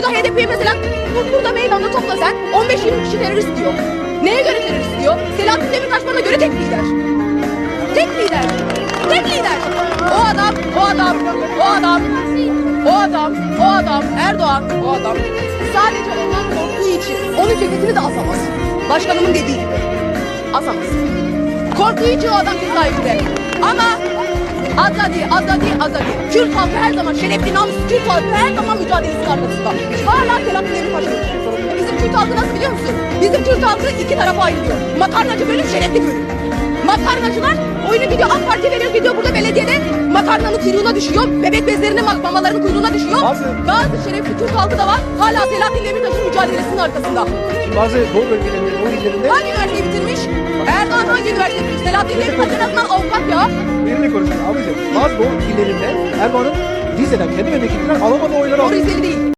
Burada HDP'ye mesela burada meydanda topla sen 15-20 kişi terörist diyor. Neye göre terörist diyor? Selahattin Demirtaş bana göre tek lider. Tek lider. Tek lider. O adam Erdoğan, o adam sadece ondan korktuğu için onun ceketini de asamaz. Başkanımın dediği gibi. Asamaz. Korktuğu için o adam cezaevinde. Ama Azadi. Kürt halkı her zaman şerefli, namuslu Kürt halkı her zaman mücadelesinin arkasında. Hala Selahattin Demirtaş konuşuyor. Bizim Kürt halkı nasıl biliyor musun? Bizim Kürt halkı iki tarafa ayrılıyor. Makarnacı bölüm, şerefli bölüm. Makarnacılar oyunu gidiyor, AK Parti veriyor, gidiyor burada belediyede makarnanın kuyruğuna düşüyor. Bebek bezlerinin mamaların kuyruğuna düşüyor. Bazı şerefli Kürt halkı da var. Hala Selahattin Demirtaş'ın mücadelesinin arkasında. Bazı Doğu bölgelerinde, Doğu illerinde... Hangi üniversiteyi bitirmiş? Erdoğan hangi üniversiteyi bitirmiş? Selahattin Demirtaş en azından avukat ya. Birini konuşalım abicim. Bazı Doğu illerinde Erdoğan'ın Rize'den, kendi memleketinden alamadığı oyları O alıyor. Rizeli değil.